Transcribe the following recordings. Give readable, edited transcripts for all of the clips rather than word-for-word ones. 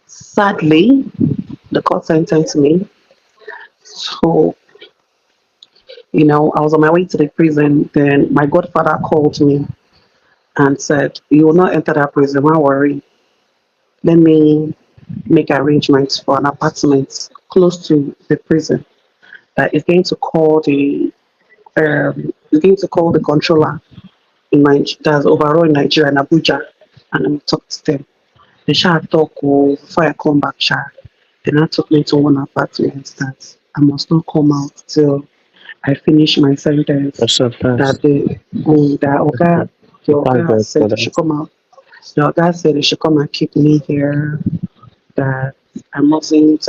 Sadly, the court sentenced me. So, I was on my way to the prison. Then my godfather called me and said, "You will not enter that prison, don't worry. Let me make arrangements for an apartment close to the prison that is going to call the controller in that's overall in Nigeria and Abuja, and let me talk to them. They shall talk before I come back, Then I took me to one apartment that I must not come out till I finish my sentence. That's so That fast. the Oga said they should come out. The Oga said they should come and keep me here. That I mustn't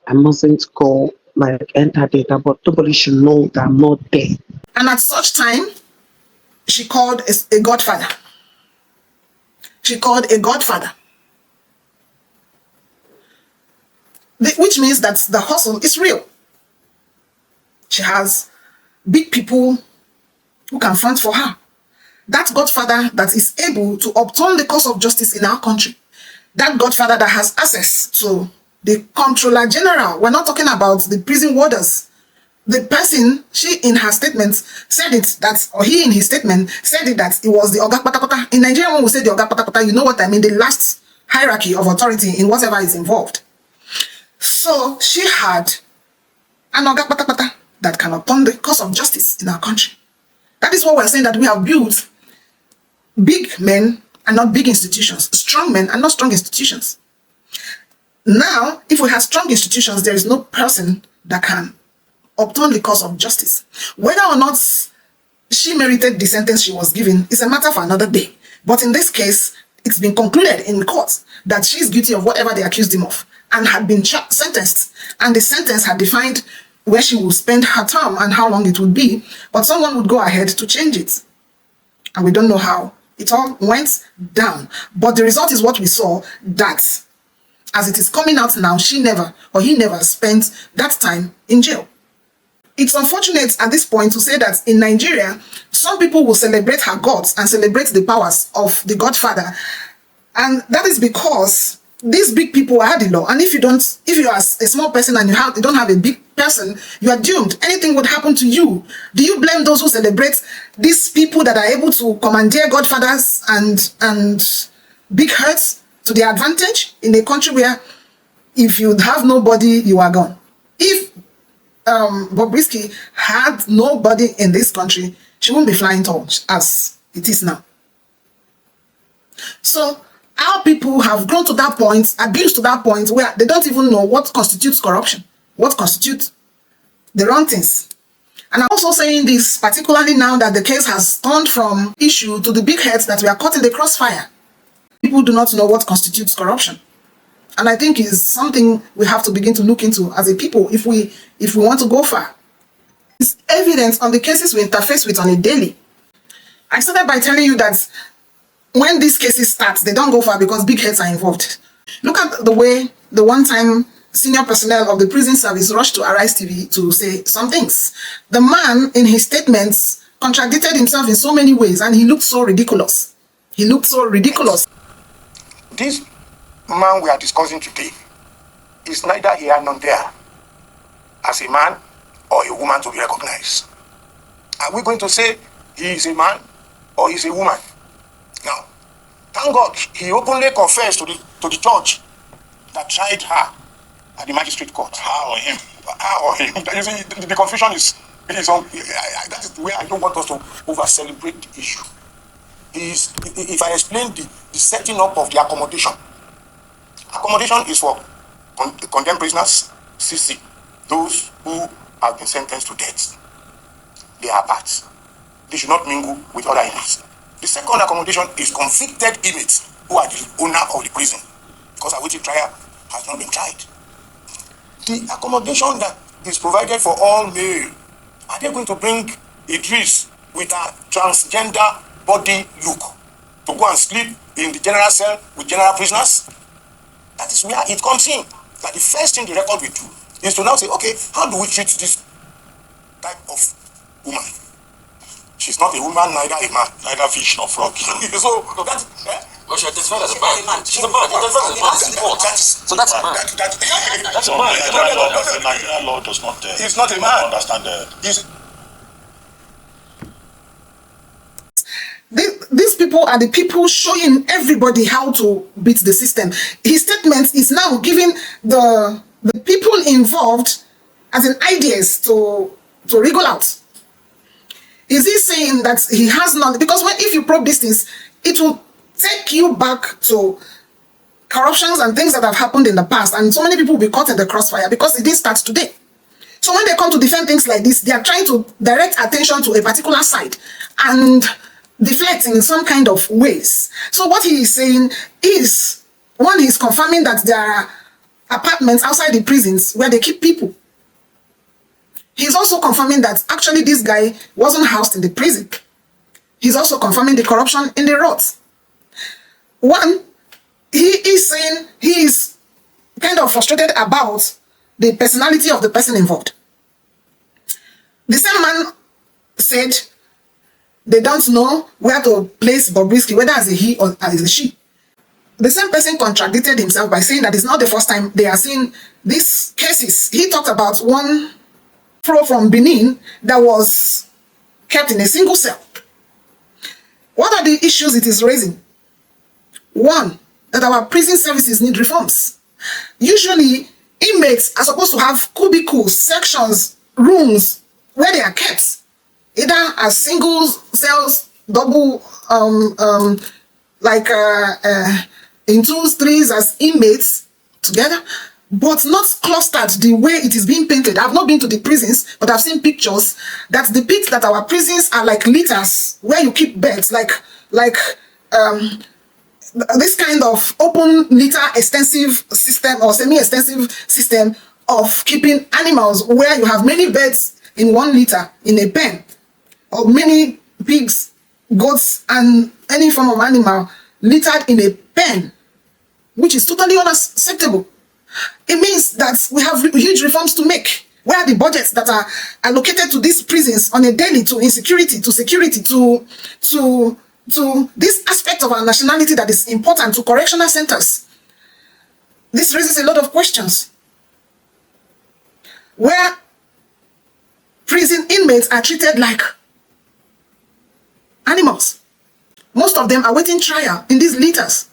I mustn't go like enter data, but nobody should know that I'm not there. And at such time, she called a godfather. She called a godfather. Which means that the hustle is real. She has big people who can front for her. That godfather that is able to upturn the course of justice in our country. That godfather that has access to the Comptroller General. We're not talking about the prison warders. The person, she in her statement said it that, or he in his statement said it that it was the Oga Patakota. In Nigeria, when we say the Oga Patakota, you know what I mean, the last hierarchy of authority in whatever is involved. So she had an Oga Patakota that can upturn the course of justice in our country. That is what we're saying, that we have built big men and not big institutions, strong men and not strong institutions. Now, if we have strong institutions, there is no person that can upturn the course of justice. Whether or not she merited the sentence she was given is a matter for another day. But in this case, it's been concluded in court that she is guilty of whatever they accused him of and had been sentenced. And the sentence had defined where she will spend her term and how long it would be. But someone would go ahead to change it. And we don't know how. It all went down. But the result is what we saw, that as it is coming out now, she never or he never spent that time in jail. It's unfortunate at this point to say that in Nigeria, some people will celebrate her gods and celebrate the powers of the Godfather. And that is because these big people are the law. And if you are a small person and you don't have a big person, you are doomed. Anything would happen to you. Do you blame those who celebrate these people that are able to commandeer godfathers and big heads to their advantage in a country where if you have nobody, you are gone? If Bobrisky had nobody in this country, she won't be flying tall as it is now. So our people have grown to that point, abused to that point, where they don't even know what constitutes corruption, what constitutes the wrong things. And I'm also saying this particularly now that the case has turned from issue to the big heads that we are caught in the crossfire. People do not know what constitutes corruption. And I think it's something we have to begin to look into as a people if we want to go far. It's evident on the cases we interface with on a daily. I started by telling you that when these cases start, they don't go far because big heads are involved. Look at the way the one-time senior personnel of the prison service rushed to Arise TV to say some things. The man, in his statements, contradicted himself in so many ways, and he looked so ridiculous. He looked so ridiculous. This man we are discussing today is neither here nor there as a man or a woman to be recognized. Are we going to say he is a man or he is a woman? Now, thank God he openly confessed to the judge that tried her at the magistrate court. Her or him? Her or him. You see, the confusion is on. That is the way I don't want us to over-celebrate the issue. If I explain the setting up of the accommodation is for condemned prisoners, CC, those who have been sentenced to death. They are apart. They should not mingle with other inmates. The second accommodation is convicted inmates who are the owner of the prison, because awaiting trial has not been tried. The accommodation that is provided for all male, are they going to bring Idris with a transgender body look to go and sleep in the general cell with general prisoners? That is where it comes in. That the first thing the record will do is to now say, okay, how do we treat this type of woman? She's not a woman, neither a man, neither fish nor frog. So that Oh, she identified as a man. She's a man. So that's a man. That's a man. The Nigerian law does not. He's not a man. Understand These people are the people showing everybody how to beat the system. His statement is now giving the people involved as in ideas to wriggle out. Is he saying that he has not? Because if you probe these things, it will take you back to corruptions and things that have happened in the past, and so many people will be caught in the crossfire because it didn't start today. So when they come to defend things like this, they are trying to direct attention to a particular side and deflect in some kind of ways. So what he is saying is, one, he is confirming that there are apartments outside the prisons where they keep people. He's also confirming that actually this guy wasn't housed in the prison. He's also confirming the corruption in the roads. One, he is saying he is kind of frustrated about the personality of the person involved. The same man said they don't know where to place Bobrisky, whether as a he or as a she. The same person contradicted himself by saying that it's not the first time they are seeing these cases. He talked about one pro from Benin that was kept in a single cell. What are the issues it is raising? One, that our prison services need reforms. Usually, inmates are supposed to have cubicles, sections, rooms where they are kept, either as single cells, double, in twos, threes as inmates together, but not clustered the way it is being painted. I've not been to the prisons, but I've seen pictures that depict that our prisons are like litters where you keep beds, like this kind of open litter extensive system or semi-extensive system of keeping animals where you have many beds in one litter in a pen, or many pigs, goats, and any form of animal littered in a pen, which is totally unacceptable. It means that we have huge reforms to make. Where are the budgets that are allocated to these prisons on a daily, to insecurity, to security, to this aspect of our nationality that is important, to correctional centers? This raises a lot of questions. Where prison inmates are treated like animals. Most of them are waiting trial in these litters.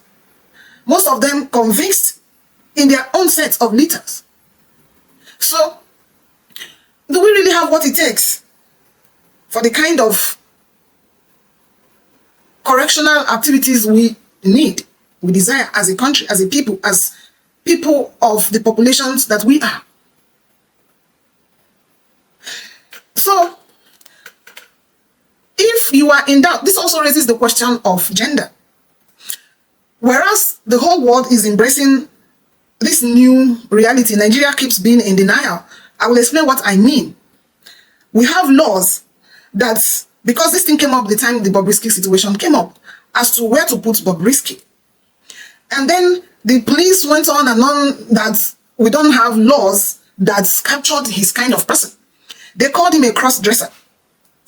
Most of them convicted in their own sets of litters. So, do we really have what it takes for the kind of correctional activities we need, we desire as a country, as people of the populations that we are? So, if you are in doubt, this also raises the question of gender. Whereas the whole world is embracing this new reality, Nigeria keeps being in denial. I will explain what I mean. We have laws that, because this thing came up the time the Bobrisky situation came up, as to where to put Bobrisky. And then the police went on and on that we don't have laws that captured his kind of person. They called him a cross-dresser.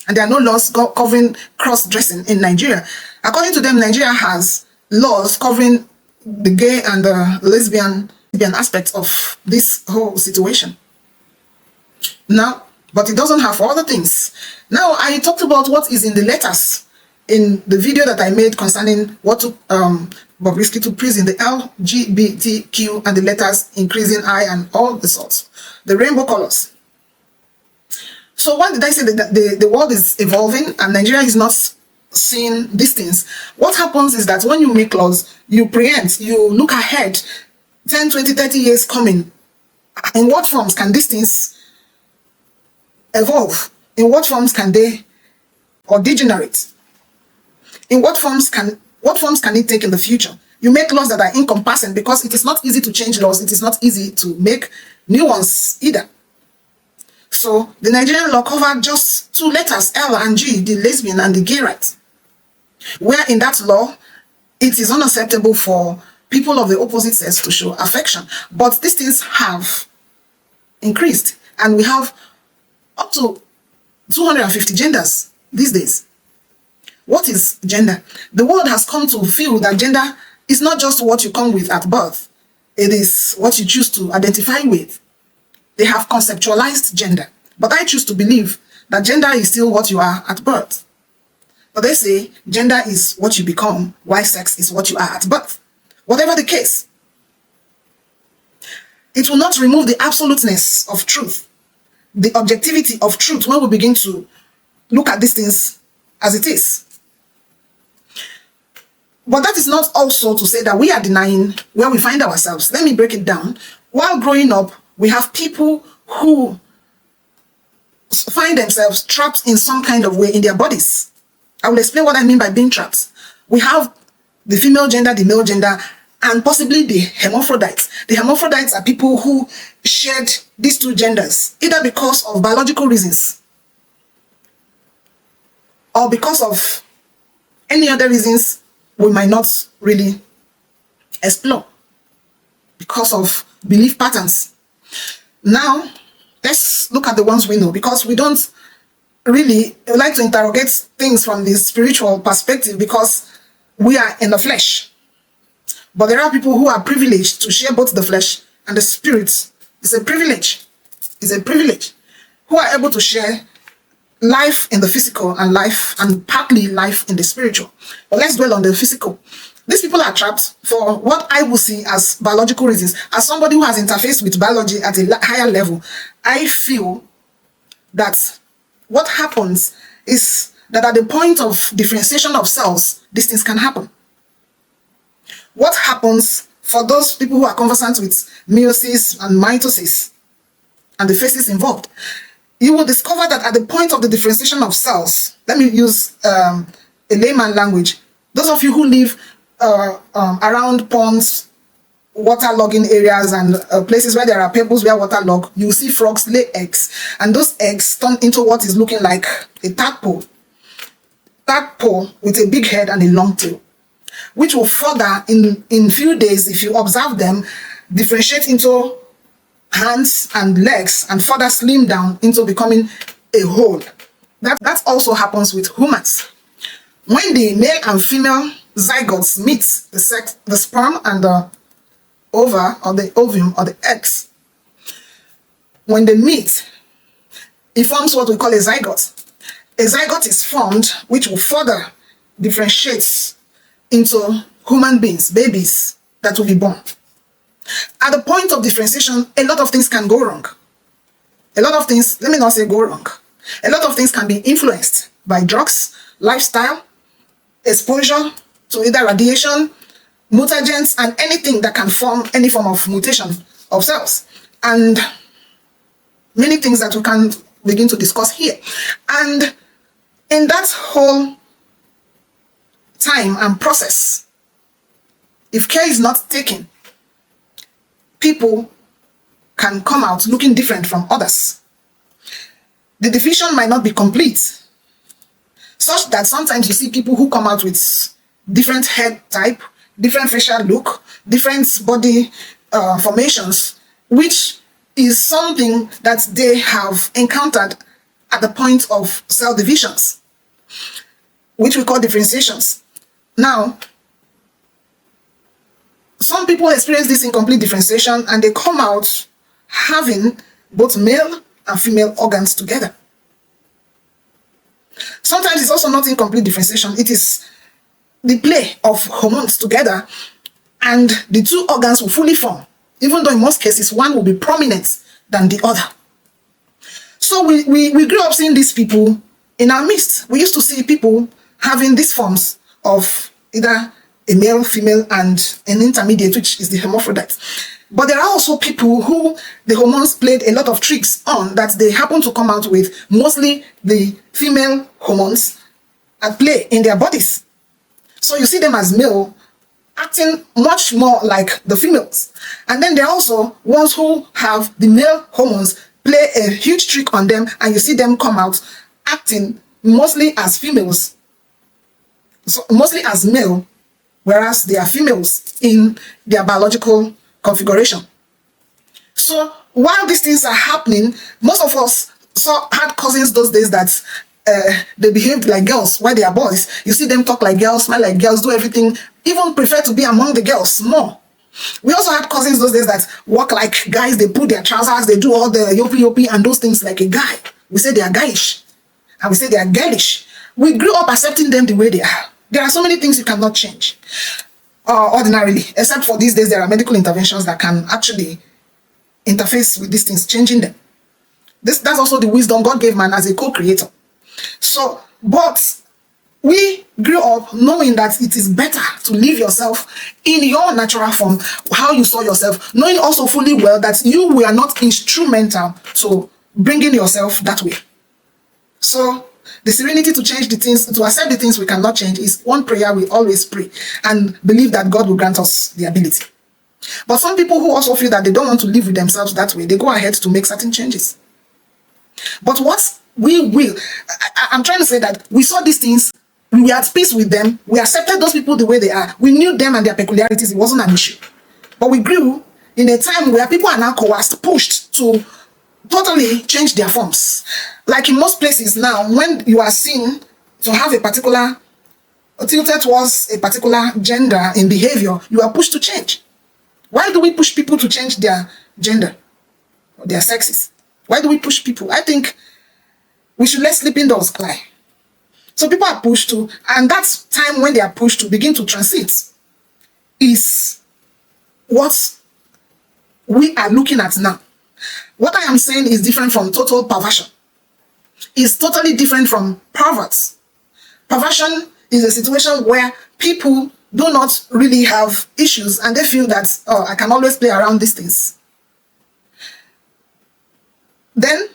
And there are no laws covering cross-dressing in Nigeria. According to them, Nigeria has laws covering the gay and the lesbian aspects of this whole situation. Now, but it doesn't have other things. Now, I talked about what is in the letters in the video that I made concerning what took Bobrisky to prison, the LGBTQ and the letters increasing I and all the sorts, the rainbow colors. So why did I say that the world is evolving and Nigeria is not seeing these things? What happens is that when you make laws, you preempt, you look ahead, 10, 20, 30 years coming. In what forms can these things evolve? In what forms can they or degenerate? In what forms can it take in the future? You make laws that are encompassing because it is not easy to change laws. It is not easy to make new ones either. So the Nigerian law covered just two letters, L and G, the lesbian and the gay rights. Where in that law, it is unacceptable for people of the opposite sex to show affection. But these things have increased, and we have up to 250 genders these days. What is gender? The world has come to feel that gender It's not just what you come with at birth. It is what you choose to identify with. They have conceptualized gender. But I choose to believe that gender is still what you are at birth. But they say gender is what you become, while sex is what you are at birth. Whatever the case, it will not remove the absoluteness of truth, the objectivity of truth when we begin to look at these things as it is. But that is not also to say that we are denying where we find ourselves. Let me break it down. While growing up, we have people who find themselves trapped in some kind of way in their bodies. I will explain what I mean by being trapped. We have the female gender, the male gender, and possibly the hermaphrodites. The hermaphrodites are people who shared these two genders, either because of biological reasons or because of any other reasons we might not really explore, because of belief patterns. Now, let's look at the ones we know, because we don't really like to interrogate things from the spiritual perspective because we are in the flesh. But there are people who are privileged to share both the flesh and the spirit. It's a privilege. It's a privilege. Who are able to share life in the physical and partly life in the spiritual. But let's dwell on the physical. These people are trapped for what I will see as biological reasons. As somebody who has interfaced with biology at a higher level, I feel that what happens is that at the point of differentiation of cells, these things can happen. What happens for those people who are conversant with meiosis and mitosis and the phases involved? You will discover that at the point of the differentiation of cells, let me use a layman language. Those of you who live around ponds, waterlogging areas, and places where there are pebbles where water log, you will see frogs lay eggs, and those eggs turn into what is looking like a tadpole with a big head and a long tail, which will further in few days, if you observe them, differentiate into hands and legs and further slim down into becoming a whole. That also happens with humans. When the male and female zygotes meet, the sperm and the ova or the ovum or the eggs, when they meet, it forms what we call a zygote. A zygote is formed which will further differentiate into human beings, babies that will be born. At the point of differentiation, a lot of things can go wrong. A lot of things, let me not say go wrong. A lot of things can be influenced by drugs, lifestyle, exposure to either radiation, mutagens, and anything that can form any form of mutation of cells. And many things that we can begin to discuss here. And in that whole time and process, if care is not taken, people can come out looking different from others. The division might not be complete, such that sometimes you see people who come out with different head type, different facial look, different body formations, which is something that they have encountered at the point of cell divisions, which we call differentiations. Now, some people experience this incomplete differentiation and they come out having both male and female organs together. Sometimes it's also not incomplete differentiation. It is the play of hormones together and the two organs will fully form, even though in most cases one will be prominent than the other. So we grew up seeing these people in our midst. We used to see people having these forms of either a male, female, and an intermediate, which is the hermaphrodite. But there are also people who the hormones played a lot of tricks on, that they happen to come out with mostly the female hormones at play in their bodies. So you see them as male, acting much more like the females. And then there are also ones who have the male hormones play a huge trick on them, and you see them come out acting mostly as females, so mostly as male, whereas they are females in their biological configuration. So while these things are happening, most of us had cousins those days that they behaved like girls while they are boys. You see them talk like girls, smell like girls, do everything even prefer to be among the girls more. We also had cousins those days that walk like guys, they put their trousers, they do all the yopi and those things like a guy. We say they are guyish, and we say they are girlish. We grew up accepting them the way they are. There are so many things you cannot change ordinarily, except for these days there are medical interventions that can actually interface with these things, changing them. That's also the wisdom God gave man as a co-creator. So, but we grew up knowing that it is better to live yourself in your natural form, how you saw yourself, knowing also fully well that you were not instrumental to bringing yourself that way. So, the serenity to change the things, to accept the things we cannot change is one prayer we always pray and believe that God will grant us the ability. But some people who also feel that they don't want to live with themselves that way, they go ahead to make certain changes. But what we will, I'm trying to say that we saw these things, we were at peace with them, we accepted those people the way they are, we knew them and their peculiarities, it wasn't an issue. But we grew in a time where people are now coerced, pushed to totally change their forms. Like in most places now, when you are seen to have a particular, tilted towards a particular gender in behavior, you are pushed to change. Why do we push people to change their gender or their sexes? Why do we push people? I think we should let sleeping dogs cry. So people are pushed to, and that time when they are pushed to begin to transit is what we are looking at now. What I am saying is different from total perversion. It's totally different from perverts. Perversion is a situation where people do not really have issues and they feel that, oh, I can always play around these things. Then,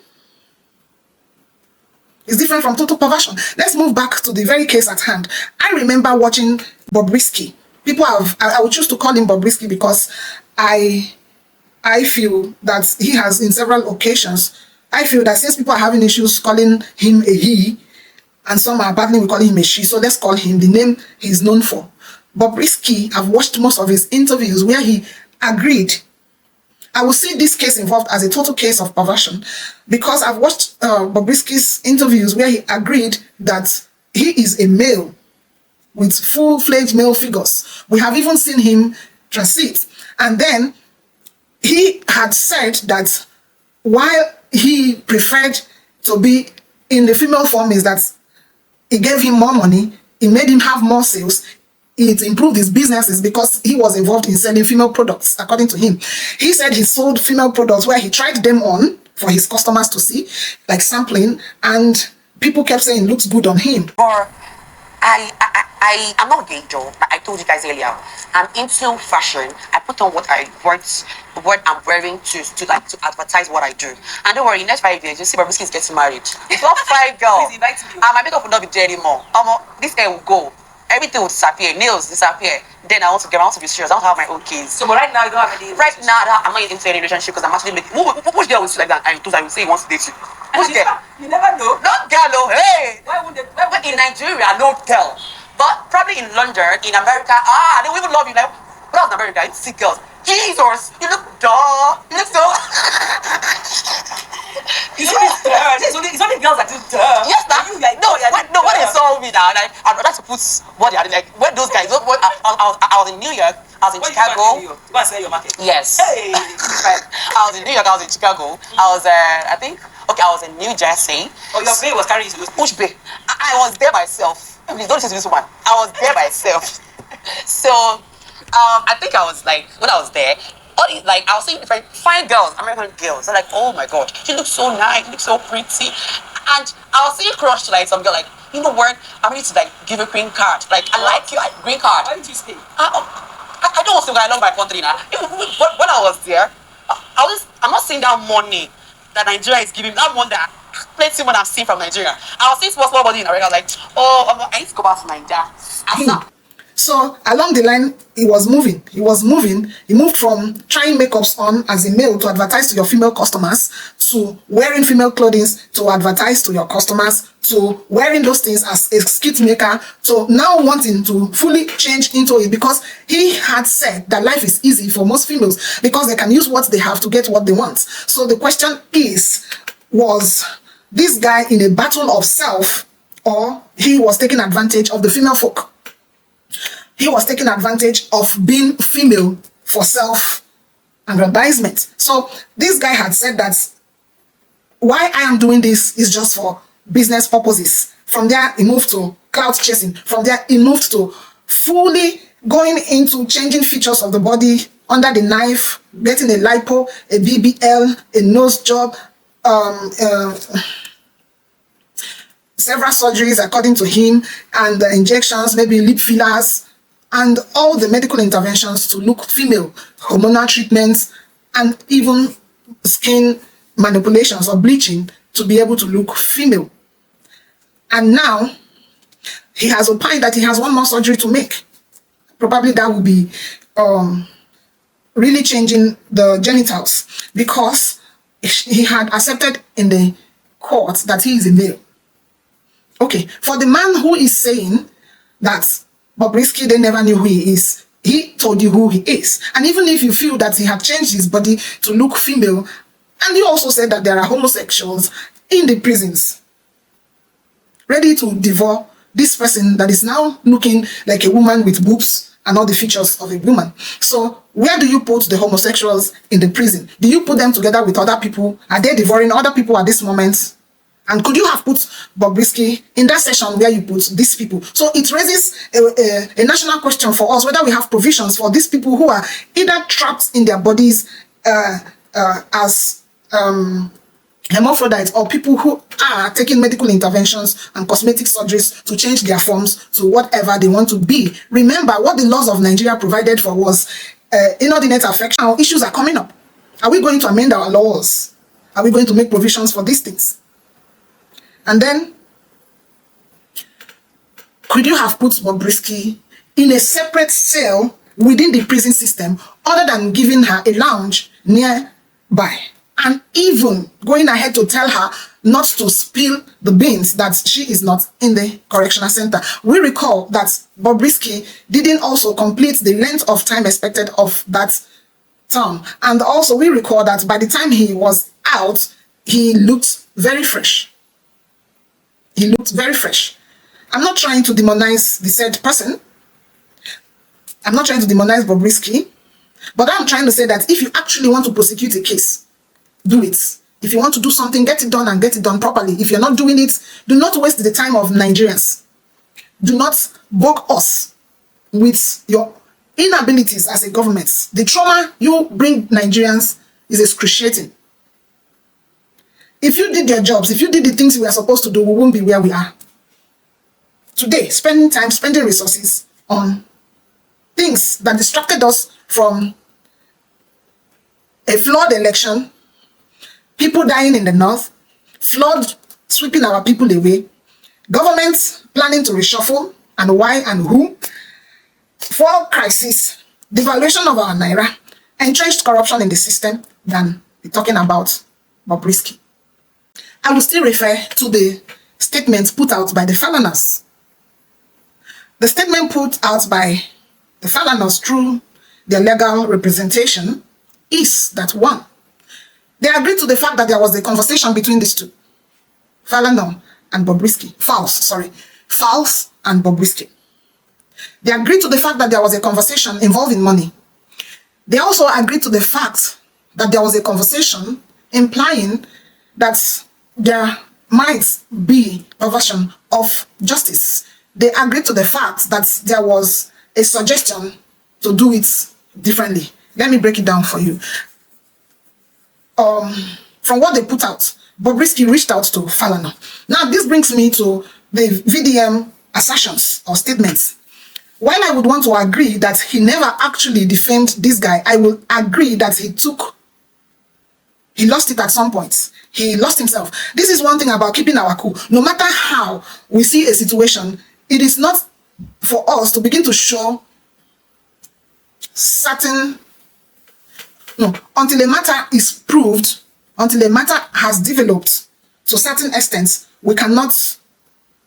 it's different from total perversion. Let's move back to the very case at hand. I remember watching Bobrisky. People have, I would choose to call him Bobrisky because I feel that he has, in several occasions, I feel that since people are having issues calling him a he, and some are battling with calling him a she, so let's call him the name he's known for. Bobrisky, I've watched most of his interviews where he agreed. I will see this case involved as a total case of perversion because I've watched Bobrisky's interviews where he agreed that he is a male with full-fledged male figures. We have even seen him transit. And then he had said that while he preferred to be in the female form is that it gave him more money, it made him have more sales, it improved his businesses because he was involved in selling female products, according to him. He said he sold female products where he tried them on for his customers to see, like sampling, and people kept saying it looks good on him. Or I'm not gay, Joe. I told you guys earlier. I'm into fashion. I put on what I'm wearing to advertise what I do. And don't worry, in the next 5 years, you see Bobrisky is getting married. It's not 5 girls. And my makeup will not be there anymore. This hair will go. Everything will disappear. Nails disappear. Then I want to be serious. I want to have my own kids. So, but right now you don't have any. Right now, I'm not into any relationship because I'm actually making. Which girl will see like that? And I will say he wants to date you. Which girl? You never know. Not girl, no. Hey. Why would they? But in Nigeria, no girl. But probably in London, in America, they will even love you. Like, but I was in America, I see girls. Jesus, you look dull. You look so. It's only girls that do duh. Yes, when they saw me now, like, I'd like to put what they are like. When those guys, I was in New York, I was in Chicago. Go and sell your market. Yes. Hey. I was in New York, I was in Chicago. I was, I was in New Jersey. Oh, your bay was carrying you to those Which bay? I was there myself. Please don't listen to this woman. I was there myself. So, I think I was like, when I was there, I was seeing different fine girls, American girls. They're like, oh my God, she looks so nice, she looks so pretty. And I was seeing crush to like some girl, like, you know what? I'm ready to like give a green card. Like, I like you, green card. Why did you stay? I don't want to go along my country now. When I was there, I'm not seeing that money that Nigeria is giving. That one that plenty more I've seen from Nigeria. I was seeing small body in America, like, oh, I need to go back to Nigeria. So along the line, he was moving. He moved from trying makeups on as a male to advertise to your female customers, to wearing female clothing to advertise to your customers, to wearing those things as a skit maker, to now wanting to fully change into it because he had said that life is easy for most females because they can use what they have to get what they want. So the question is, was this guy in a battle of self or he was taking advantage of the female folk? he was taking advantage of being female for self-aggrandizement. So this guy had said that why I am doing this is just for business purposes. From there, he moved to clout chasing. From there, he moved to fully going into changing features of the body under the knife, getting a lipo, a BBL, a nose job, several surgeries according to him, and injections, maybe lip fillers, and all the medical interventions to look female, hormonal treatments, and even skin manipulations or bleaching to be able to look female. And now he has opined that he has one more surgery to make. Probably that will be really changing the genitals, because he had accepted in the court that he is a male. Okay, for the man who is saying that Bobrisky, they never knew who he is, he told you who he is. And even if you feel that he had changed his body to look female, and he also said that there are homosexuals in the prisons ready to devour this person that is now looking like a woman with boobs and all the features of a woman. So where do you put the homosexuals in the prison? Do you put them together with other people? Are they devouring other people at this moment? And could you have put Bobrisky in that session where you put these people? So it raises a national question for us, whether we have provisions for these people who are either trapped in their bodies as hermaphrodites, or people who are taking medical interventions and cosmetic surgeries to change their forms to whatever they want to be. Remember, what the laws of Nigeria provided for was inordinate affection. Our issues are coming up. Are we going to amend our laws? Are we going to make provisions for these things? And then, could you have put Bobrisky in a separate cell within the prison system, other than giving her a lounge nearby, and even going ahead to tell her not to spill the beans that she is not in the correctional center? We recall that Bobrisky didn't also complete the length of time expected of that term. And also we recall that by the time he was out, he looked very fresh. He looked very fresh. I'm not trying to demonize the said person. I'm not trying to demonize Bobrisky. But I'm trying to say that if you actually want to prosecute a case, do it. If you want to do something, get it done, and get it done properly. If you're not doing it, do not waste the time of Nigerians. Do not bog us with your inabilities as a government. The trauma you bring Nigerians is excruciating. If you did your jobs, if you did the things we are supposed to do, we won't be where we are today, spending time, spending resources on things that distracted us from a flawed election, people dying in the north, flood sweeping our people away, government planning to reshuffle, and why and who, fuel crisis, devaluation of our naira, entrenched corruption in the system, than be talking about Bobrisky. I will still refer to the statement put out by the Falanas. The statement put out by the Falanas through their legal representation is that, one, they agreed to the fact that there was a conversation between these two, Falana and Bobrisky, FALZ and Bobrisky. They agreed to the fact that there was a conversation involving money. They also agreed to the fact that there was a conversation implying that there might be perversion of justice. They agreed to the fact that there was a suggestion to do it differently. Let me break it down for you. From what they put out, Bobrisky reached out to Falana. Now, this brings me to the VDM assertions or statements. While I would want to agree that he never actually defamed this guy, I will agree that he lost it at some point. He lost himself. This is one thing about keeping our cool. No matter how we see a situation, it is not for us to begin to show certain, until a matter is proved, until a matter has developed to a certain extent, we cannot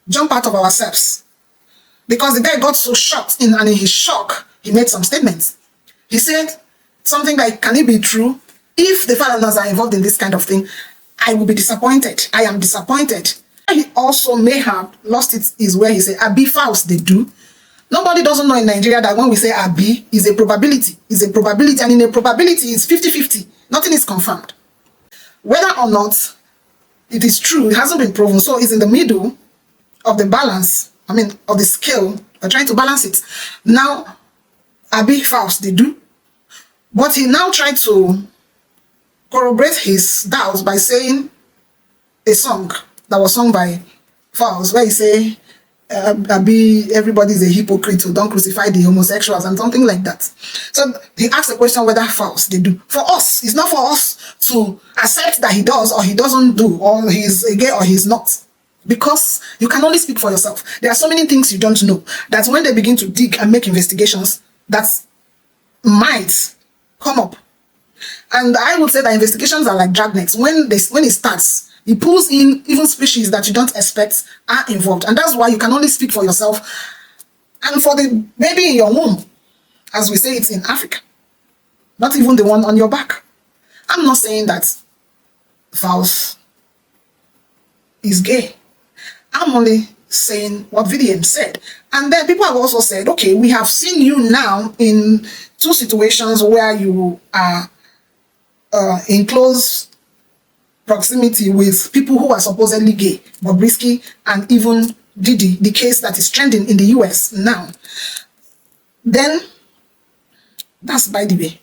jump out of ourselves. Because the guy got so shocked, and in his shock, he made some statements. He said something like, can it be true? If the Falanas are involved in this kind of thing, I will be disappointed. I am disappointed. He also may have lost it is where he said, Abi FALZ they do. Nobody doesn't know in Nigeria that when we say Abi is a probability, and in a probability it's 50-50. Nothing is confirmed. Whether or not it is true, it hasn't been proven, so it's in the middle of the balance, of the scale. We're trying to balance it. Now, Abi FALZ, they do, but he now tried to corroborate his doubts by saying a song that was sung by FALZ, where he say, everybody's a hypocrite, so don't crucify the homosexuals and something like that. So he asked the question whether FALZ they do. For us, it's not for us to accept that he does or he doesn't do, or he's gay or he's not. Because you can only speak for yourself. There are so many things you don't know that when they begin to dig and make investigations, that might come up. And I would say that investigations are like dragnets. When it starts, it pulls in even species that you don't expect are involved. And that's why you can only speak for yourself and for the baby in your womb, as we say it in Africa. Not even the one on your back. I'm not saying that FALZ is gay. I'm only saying what VDM said. And then people have also said, okay, we have seen you now in 2 situations where you are in close proximity with people who are supposedly gay, Bobrisky and even tHE, the case that is trending in the US now. Then, that's by the way.